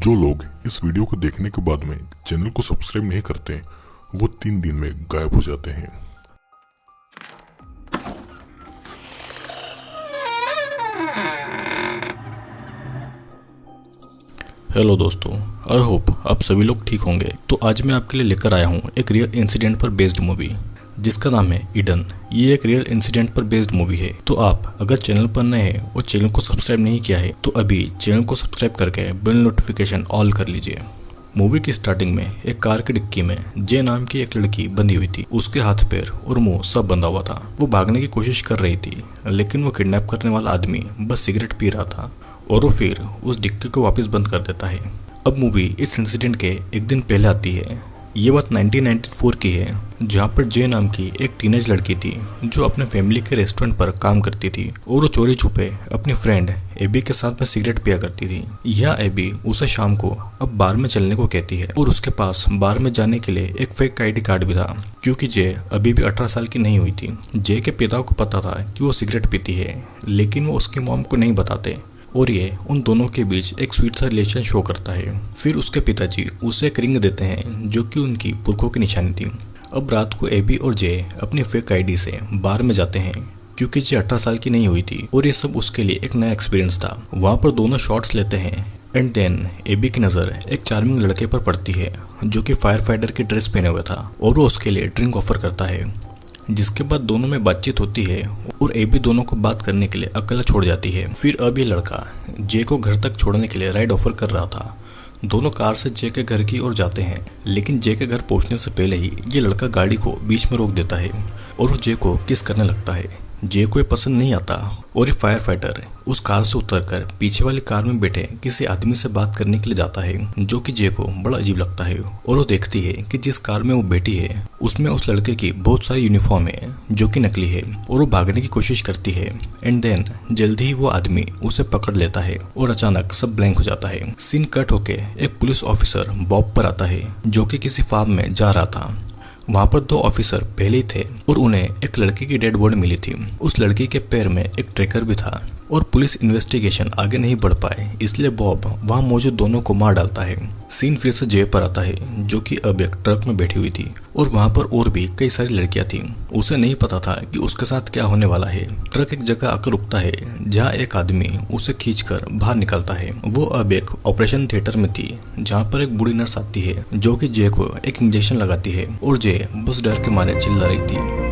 जो लोग इस वीडियो को देखने के बाद में चैनल को सब्सक्राइब नहीं करते वो 3 दिन में गायब हो जाते हैं। हेलो दोस्तों, आई होप आप सभी लोग ठीक होंगे। तो आज मैं आपके लिए लेकर आया हूँ एक रियल इंसिडेंट पर बेस्ड मूवी जिसका नाम है ईडन। ये एक रियल इंसिडेंट पर बेस्ड मूवी है। तो आप अगर चैनल पर नए हैं और चैनल को सब्सक्राइब नहीं किया है तो अभी चैनल को सब्सक्राइब करके बेल नोटिफिकेशन ऑल कर लीजिए। मूवी की स्टार्टिंग में एक कार की डिक्की में जे नाम की एक लड़की बंधी हुई थी। उसके हाथ पैर और मुंह सब बंधा हुआ था। वो भागने की कोशिश कर रही थी लेकिन वो किडनैप करने वाला आदमी बस सिगरेट पी रहा था और वो फिर उस डिक्की को वापस बंद कर देता है। अब मूवी इस इंसिडेंट के एक दिन पहले आती है। ये बात 1994 की है, जहाँ पर जे नाम की एक टीनेज लड़की थी जो अपने फैमिली के रेस्टोरेंट पर काम करती थी और वो चोरी छुपे अपनी फ्रेंड एबी के साथ में सिगरेट पिया करती थी। यह एबी उसे शाम को अब बार में चलने को कहती है और उसके पास बार में जाने के लिए एक फेक आईडी कार्ड भी था क्योंकि जे अभी भी 18 साल की नहीं हुई थी। जे के पिता को पता था कि वो सिगरेट पीती है लेकिन वो उसकी मॉम को नहीं बताते और ये उन दोनों के बीच एक स्वीट सा रिलेशन शो करता है। फिर उसके पिताजी उसे एक रिंग देते हैं जो कि उनकी पुरखों की निशानी थी। अब रात को एबी और जे अपनी फेक आईडी से बार में जाते हैं क्योंकि जे 18 साल की नहीं हुई थी और ये सब उसके लिए एक नया एक्सपीरियंस था। वहाँ पर दोनों शॉट्स लेते हैं एंड देन एबी की नज़र एक चार्मिंग लड़के पर पड़ती है जो कि फायर फाइटर की ड्रेस पहने हुए था और वो उसके लिए ड्रिंक ऑफर करता है। जिसके बाद दोनों में बातचीत होती है और एबी दोनों को बात करने के लिए अकेला छोड़ जाती है। फिर अब ये लड़का जे को घर तक छोड़ने के लिए राइड ऑफर कर रहा था। दोनों कार से जे के घर की ओर जाते हैं लेकिन जे के घर पहुंचने से पहले ही ये लड़का गाड़ी को बीच में रोक देता है और वो जे को किस करने लगता है। जे को ये पसंद नहीं आता और ये फायर फाइटर उस कार से उतरकर पीछे वाली कार में बैठे किसी आदमी से बात करने के लिए जाता है जो कि जे को बड़ा अजीब लगता है और वो देखती है कि जिस कार में वो बैठी है उसमें उस लड़के की बहुत सारी यूनिफॉर्म है जो कि नकली है और वो भागने की कोशिश करती है एंड देन जल्दी ही वो आदमी उसे पकड़ लेता है और अचानक सब ब्लैंक हो जाता है। सीन कट होके एक पुलिस ऑफिसर बॉब पर आता है जो कि किसी फार्म में जा रहा था। वहाँ पर 2 ऑफिसर पहले ही थे और उन्हें एक लड़की की डेड बॉडी मिली थी। उस लड़की के पैर में एक ट्रैकर भी था और पुलिस इन्वेस्टिगेशन आगे नहीं बढ़ पाए इसलिए बॉब वहाँ मौजूद दोनों को मार डालता है। सीन फिर से जे पर आता है जो कि अब एक ट्रक में बैठी हुई थी और वहाँ पर और भी कई सारी लड़कियां थीं। उसे नहीं पता था कि उसके साथ क्या होने वाला है। ट्रक एक जगह आकर रुकता है जहाँ एक आदमी उसे खींचकर बाहर निकलता है। वो अब एक ऑपरेशन थिएटर में थी जहाँ पर एक बूढ़ी नर्स आती है जो कि जे को एक इंजेक्शन लगाती है और जे बस डर के मारे चिल्ला रही थी।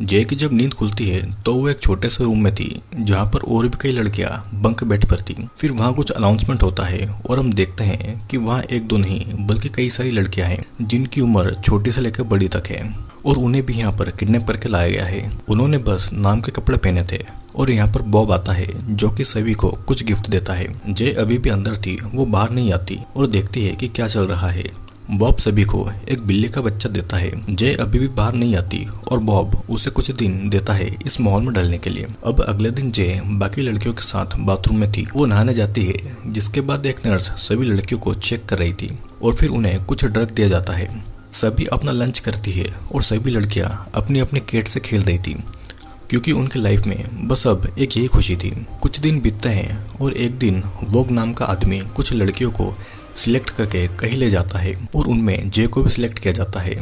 जे की जब नींद खुलती है तो वो एक छोटे से रूम में थी जहाँ पर और भी कई लड़कियां बंक बेड पर थी। फिर वहाँ कुछ अनाउंसमेंट होता है और हम देखते हैं कि वहाँ एक दो नहीं बल्कि कई सारी लड़कियां हैं जिनकी उम्र छोटी से लेकर बड़ी तक है और उन्हें भी यहाँ पर किडनैप करके लाया गया है। उन्होंने बस नाम के कपड़े पहने थे और यहाँ पर बॉब आता है जो कि सभी को कुछ गिफ्ट देता है। जे अभी भी अंदर थी, वो बाहर नहीं आती और देखती है कि क्या चल रहा है। बॉब सभी को एक बिल्ली का बच्चा देता है। जे अभी भी बाहर नहीं आती और बॉब उसे कुछ दिन देता है इस माहौल में ढलने के लिए। अब अगले दिन जे बाकी लड़कियों के साथ बाथरूम में थी। वो नहाने जाती है जिसके बाद एक नर्स सभी लड़कियों को चेक कर रही थी और फिर उन्हें कुछ ड्रग दिया जाता है। सभी अपना लंच करती है और सभी लड़कियां अपनी अपनी कैट से खेल रही थी क्योंकि उनके लाइफ में बस अब एक यही खुशी थी। कुछ दिन बीतते हैं और एक दिन वोग नाम का आदमी कुछ लड़कियों को सिलेक्ट करके कहीं ले जाता है और उनमें जे को भी सिलेक्ट किया जाता है।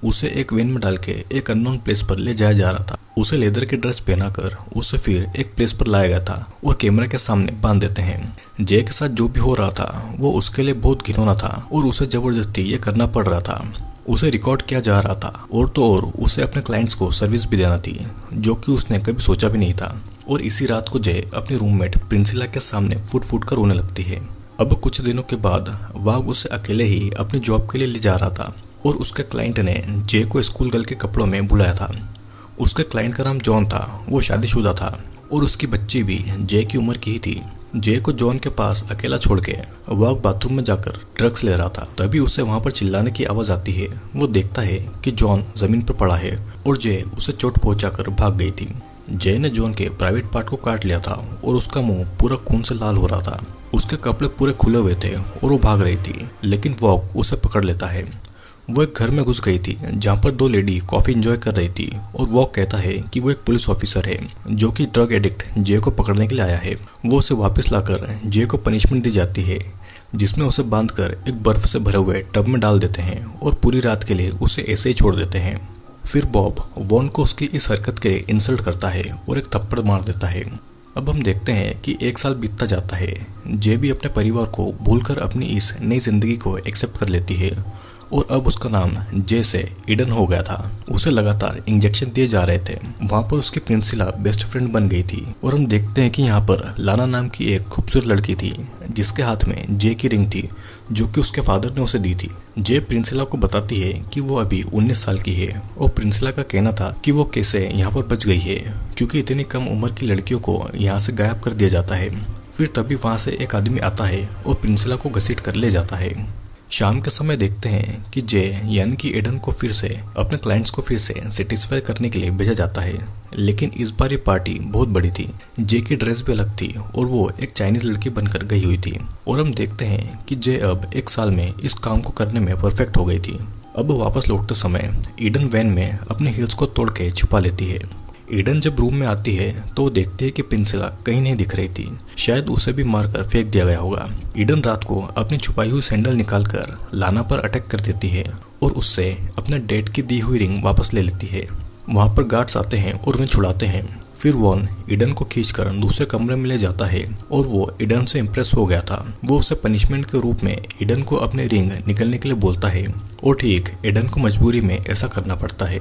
उसे एक वैन में डाल के एक अननोन प्लेस पर ले जाया जा रहा था। उसे लेदर की ड्रेस पहनाकर उसे फिर एक प्लेस पर लाया गया था और कैमरा के सामने बांध देते हैं। जे के साथ जो भी हो रहा था वो उसके लिए बहुत घिनौना था और उसे जबरदस्ती ये करना पड़ रहा था। उसे रिकॉर्ड किया जा रहा था और तो और उसे अपने क्लाइंट्स को सर्विस भी देना थी जो कि उसने कभी सोचा भी नहीं था। और इसी रात को जे अपनी रूममेट प्रिंसिला के सामने फुट फुट कर रोने लगती है। अब कुछ दिनों के बाद वाग उसे अकेले ही अपनी जॉब के लिए ले जा रहा था और उसके क्लाइंट ने जे को स्कूल गर्ल के कपड़ों में बुलाया था। उसके क्लाइंट का नाम जॉन था। वो शादीशुदा था और उसकी बच्ची भी जे की उम्र की ही थी। जे को जॉन के पास अकेला छोड़ के वाग बाथरूम में जाकर ड्रग्स ले रहा था। तभी उसे वहां पर चिल्लाने की आवाज आती है। वो देखता है कि जॉन जमीन पर पड़ा है और जे उसे चोट पहुंचाकर भाग गई थी। जे ने जॉन के प्राइवेट पार्ट को काट लिया था और उसका मुंह पूरा खून से लाल हो रहा था। उसके कपड़े पूरे खुले हुए थे और वो भाग रही थी लेकिन वॉग उसे पकड़ लेता है। वो एक घर में घुस गई थी जहाँ पर दो लेडी कॉफी एंजॉय कर रही थी और वो कहता है कि वो एक पुलिस ऑफिसर है जो कि ड्रग एडिक्ट जे को पकड़ने के लिए आया है। वो उसे वापस लाकर जे को पनिशमेंट दी जाती है जिसमें उसे बांधकर एक बर्फ से भरे हुए टब में डाल देते हैं और पूरी रात के लिए उसे ऐसे ही छोड़ देते हैं। फिर बॉब वॉन को उसकी इस हरकत के लिए इंसल्ट करता है और एक थप्पड़ मार देता है। अब हम देखते हैं कि एक साल बीतता जाता है। जे भी अपने परिवार को भूलकर अपनी इस नई जिंदगी को एक्सेप्ट कर लेती है और अब उसका नाम जे से ईडन हो गया था। उसे लगातार इंजेक्शन दिए जा रहे थे। वहाँ पर उसकी प्रिंसिला बेस्ट फ्रेंड बन गई थी और हम देखते हैं कि यहाँ पर लाना नाम की एक खूबसूरत लड़की थी जिसके हाथ में जे की रिंग थी जो कि उसके फादर ने उसे दी थी। जे प्रिंसिला को बताती है कि वो अभी 19 साल की है और प्रिंसिला का कहना था कि वो कैसे यहाँ पर बच गई है क्योंकि इतनी कम उम्र की लड़कियों को यहाँ से गायब कर दिया जाता है। फिर तभी वहाँ से एक आदमी आता है और प्रिंसिला को घसीट कर ले जाता है। शाम के समय देखते हैं कि जे यानी कि एडन को फिर से अपने क्लाइंट्स को फिर से सेटिस्फाई करने के लिए भेजा जाता है, लेकिन इस बार ये पार्टी बहुत बड़ी थी। जे की ड्रेस भी अलग थी और वो एक चाइनीज लड़की बनकर गई हुई थी और हम देखते हैं कि जे अब एक साल में इस काम को करने में परफेक्ट हो गई थी। अब वापस लौटते समय ईडन वैन में अपने हील्स को तोड़ के छुपा लेती है। ईडन जब रूम में आती है तो वो देखती है कि प्रिंसिला कहीं नहीं दिख रही थी, शायद उसे भी मारकर फेंक दिया गया होगा। ईडन रात को अपनी छुपाई हुई सैंडल निकालकर लाना पर अटैक कर देती है और उससे अपने डेड की दी हुई रिंग वापस ले लेती है। वहाँ पर गार्ड्स आते हैं और उन्हें छुड़ाते हैं। फिर वॉन ईडन को खींचकर दूसरे कमरे में ले जाता है और वो ईडन से इम्प्रेस हो गया था। वो उसे पनिशमेंट के रूप में ईडन को अपनी रिंग निकलने के लिए बोलता है और ठीक ईडन को मजबूरी में ऐसा करना पड़ता है।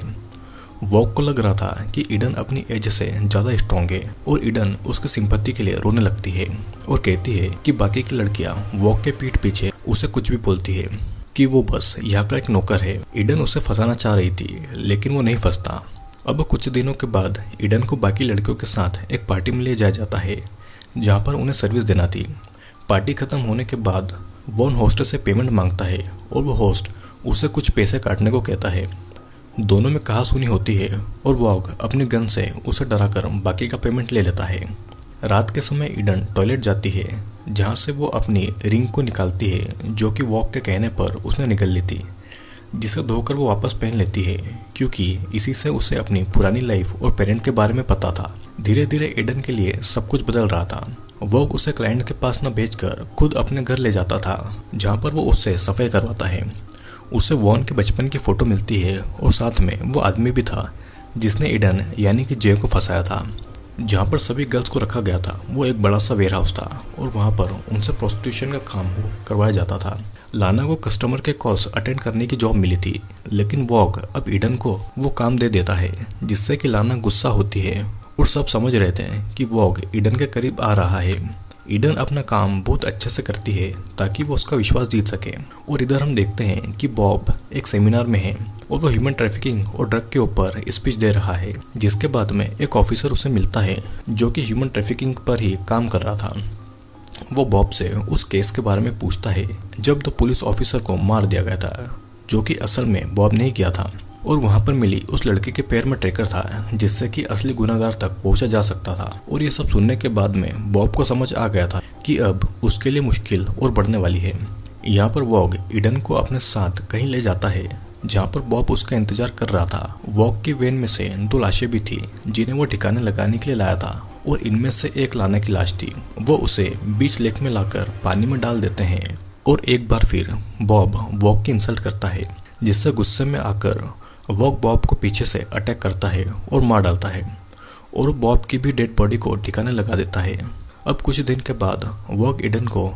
वॉक को लग रहा था कि ईडन अपनी एज से ज़्यादा स्ट्रॉन्ग है और ईडन उसकी सिंपैथी के लिए रोने लगती है और कहती है कि बाकी की लड़कियां वॉक के पीठ पीछे उसे कुछ भी बोलती है कि वो बस यहाँ का एक नौकर है। ईडन उसे फंसाना चाह रही थी लेकिन वो नहीं फंसता। अब कुछ दिनों के बाद ईडन को बाकी लड़कियों के साथ एक पार्टी में ले जाया जाता है जहाँ पर उन्हें सर्विस देना थी। पार्टी खत्म होने के बाद वॉन होस्ट से पेमेंट मांगता है और वो होस्ट उसे कुछ पैसे काटने को कहता है। दोनों में कहासुनी होती है और वॉग अपनी गन से उसे डराकर बाकी का पेमेंट ले लेता है। रात के समय ईडन टॉयलेट जाती है जहाँ से वो अपनी रिंग को निकालती है जो कि वॉग के कहने पर उसने निकल ली थी, जिसे धोकर वो वापस पहन लेती है क्योंकि इसी से उसे अपनी पुरानी लाइफ और पेरेंट के बारे में पता था। धीरे धीरे ईडन के लिए सब कुछ बदल रहा था। वॉग उसे क्लाइंट के पास न भेजकर खुद अपने घर ले जाता था जहाँ पर वो उससे सफाई करवाता है। उसे वॉन के बचपन की फोटो मिलती है और साथ में वो आदमी भी था जिसने ईडन यानी कि जे को फंसाया था। जहाँ पर सभी गर्ल्स को रखा गया था वो एक बड़ा सा वेयर हाउस था और वहाँ पर उनसे प्रोस्टिट्यूशन का काम करवाया जाता था। लाना को कस्टमर के कॉल्स अटेंड करने की जॉब मिली थी, लेकिन वॉग अब ईडन को वो काम दे देता है जिससे कि लाना गुस्सा होती है और सब समझ रहे थे कि वॉग ईडन के करीब आ रहा है। ईडन अपना काम बहुत अच्छे से करती है ताकि वो उसका विश्वास जीत सके। और इधर हम देखते हैं कि बॉब एक सेमिनार में है और वो ह्यूमन ट्रैफिकिंग और ड्रग के ऊपर स्पीच दे रहा है, जिसके बाद में एक ऑफिसर उसे मिलता है जो कि ह्यूमन ट्रैफिकिंग पर ही काम कर रहा था। वो बॉब से उस केस के बारे में पूछता है जब दो पुलिस ऑफिसर को मार दिया गया था, जो कि असल में बॉब ने किया था। और वहाँ पर मिली उस लड़के के पैर में ट्रैकर था जिससे कि असली गुनाहगार तक पहुँचा जा सकता था। और ये सब सुनने के बाद में बॉब को समझ आ गया था कि अब उसके लिए मुश्किल और बढ़ने वाली है। यहाँ पर वॉग ईडन को अपने साथ कहीं ले जाता है जहाँ पर बॉब उसका इंतजार कर रहा था। वॉग की वैन में से दो लाशें भी थी जिन्हें वो ठिकाने लगाने के लिए लाया था और इनमें से एक लाना की लाश थी। वो उसे बीच लेक में लाकर पानी में डाल देते हैं और एक बार फिर बॉब वॉग की इंसल्ट करता है, जिससे गुस्से में आकर वॉग बॉब को पीछे से अटैक करता है और मार डालता है और बॉब की भी डेड बॉडी को ठिकाने लगा देता है। अब कुछ दिन के बाद वॉग ईडन को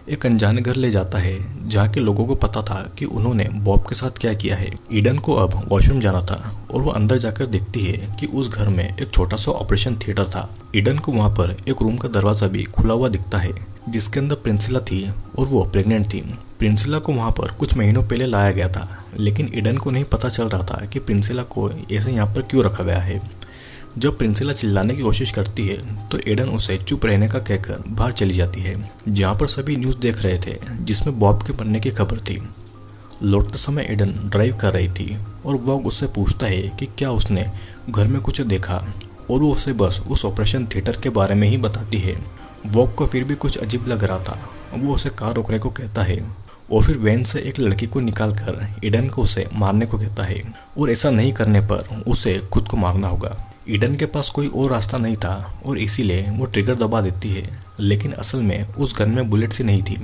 एक अनजाने घर ले जाता है जहाँ के लोगों को पता था कि उन्होंने बॉब के साथ क्या किया है। ईडन को अब वॉशरूम जाना था और वो अंदर जाकर देखती है कि उस घर में एक छोटा सा ऑपरेशन थिएटर था। ईडन को वहाँ पर एक रूम का दरवाजा भी खुला हुआ दिखता है जिसके अंदर प्रिंसिला थी और वो प्रेग्नेंट थी। प्रिंसिला को वहाँ पर कुछ महीनों पहले लाया गया था, लेकिन ईडन को नहीं पता चल रहा था कि प्रिंसिला को ऐसे यहाँ पर क्यों रखा गया है। जब प्रिंसिला चिल्लाने की कोशिश करती है तो ईडन उसे चुप रहने का कहकर बाहर चली जाती है, जहाँ पर सभी न्यूज़ देख रहे थे जिसमें बॉब के मरने की खबर थी। लौटते समय ईडन ड्राइव कर रही थी और वॉग उससे पूछता है कि क्या उसने घर में कुछ देखा और वो उसे बस उस ऑपरेशन थिएटर के बारे में ही बताती है। वॉग को फिर भी कुछ अजीब लग रहा था। वो उसे कार रोकने को कहता है और फिर वैन से एक लड़की को निकालकर ईडन को उसे मारने को कहता है और ऐसा नहीं करने पर उसे खुद को मारना होगा। ईडन के पास कोई और रास्ता नहीं था और इसीलिए वो ट्रिगर दबा देती है, लेकिन असल में उस गन में बुलेट्स ही नहीं थी।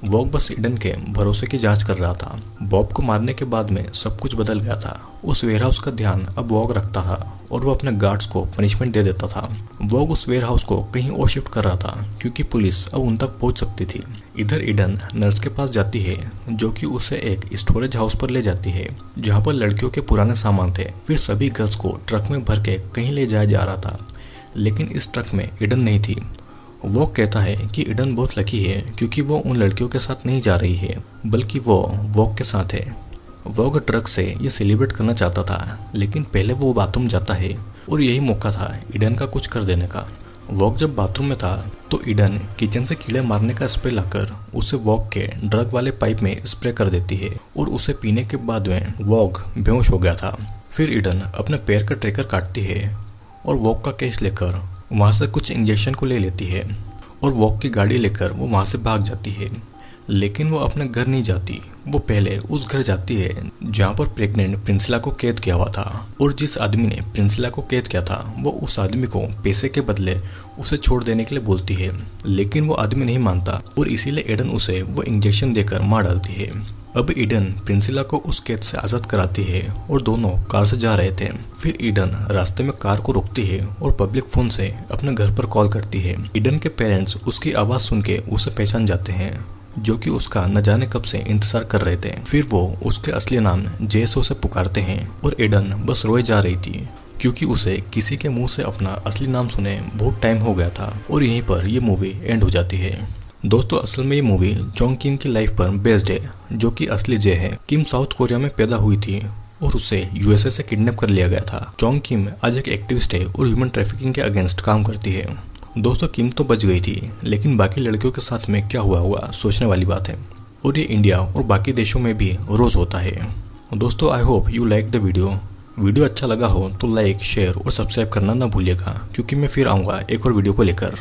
वॉग बस ईडन के भरोसे की जांच कर रहा था। बॉब को मारने के बाद में सब कुछ बदल गया था। उस वेयरहाउस का ध्यान अब वॉग रखता था और वो अपने गार्ड्स को पनिशमेंट दे देता था। वॉग उस वेयरहाउस को कहीं और शिफ्ट कर रहा था क्योंकि पुलिस अब उन तक पहुंच सकती थी। इधर ईडन नर्स के पास जाती है जो कि उसे एक स्टोरेज हाउस पर ले जाती है जहाँ पर लड़कियों के पुराने सामान थे। फिर सभी गर्ल्स को ट्रक में भर के कहीं ले जाया जा रहा था, लेकिन इस ट्रक में ईडन नहीं थी। वो कहता है कि ईडन बहुत लकी है क्योंकि वो उन लड़कियों के साथ नहीं जा रही है बल्कि वो वॉग के साथ है। वॉग ट्रक से ये सेलिब्रेट करना चाहता था, लेकिन पहले वो बाथरूम जाता है और यही मौका था ईडन का कुछ कर देने का। वॉग जब बाथरूम में था तो ईडन किचन से कीड़े मारने का स्प्रे लाकर उसे वॉग के ड्रग वाले पाइप में स्प्रे कर देती है और उसे पीने के बाद में वॉग बेहोश हो गया था। फिर ईडन अपने पैर का ट्रैकर काटती है और वॉग का केस लेकर वहाँ से कुछ इंजेक्शन को ले लेती है और वॉग की गाड़ी लेकर वो वहाँ से भाग जाती है। लेकिन वो अपने घर नहीं जाती, वो पहले उस घर जाती है जहाँ पर प्रेग्नेंट प्रिंसिला को कैद किया हुआ था और जिस आदमी ने प्रिंसिला को कैद किया था वो उस आदमी को पैसे के बदले उसे छोड़ देने के लिए बोलती है, लेकिन वो आदमी नहीं मानता और इसीलिए ईडन उसे वो इंजेक्शन देकर मार डालती है। अब ईडन प्रिंसिला को उस कैद से आज़ाद कराती है और दोनों कार से जा रहे थे। फिर ईडन रास्ते में कार को रोकती है और पब्लिक फोन से अपने घर पर कॉल करती है। ईडन के पेरेंट्स उसकी आवाज़ सुन के उसे पहचान जाते हैं जो कि उसका न जाने कब से इंतजार कर रहे थे। फिर वो उसके असली नाम जेसो से पुकारते हैं और ईडन बस रोए जा रही थी क्योंकि उसे किसी के मुंह से अपना असली नाम सुने बहुत टाइम हो गया था। और यहीं पर ये मूवी एंड हो जाती है। दोस्तों असल में ये मूवी चोंग किम की लाइफ पर बेस्ड है जो कि असली जे है। किम साउथ कोरिया में पैदा हुई थी और उसे यूएसए से किडनैप कर लिया गया था। चोंग किम आज एक एक्टिविस्ट है और ह्यूमन ट्रैफिकिंग के अगेंस्ट काम करती है। दोस्तों किम तो बच गई थी, लेकिन बाकी लड़कियों के साथ में क्या हुआ होगा सोचने वाली बात है और ये इंडिया और बाकी देशों में भी रोज होता है। दोस्तों I hope you like the video अच्छा लगा हो तो लाइक शेयर और सब्सक्राइब करना ना भूलिएगा क्योंकि मैं फिर आऊँगा एक और वीडियो को लेकर।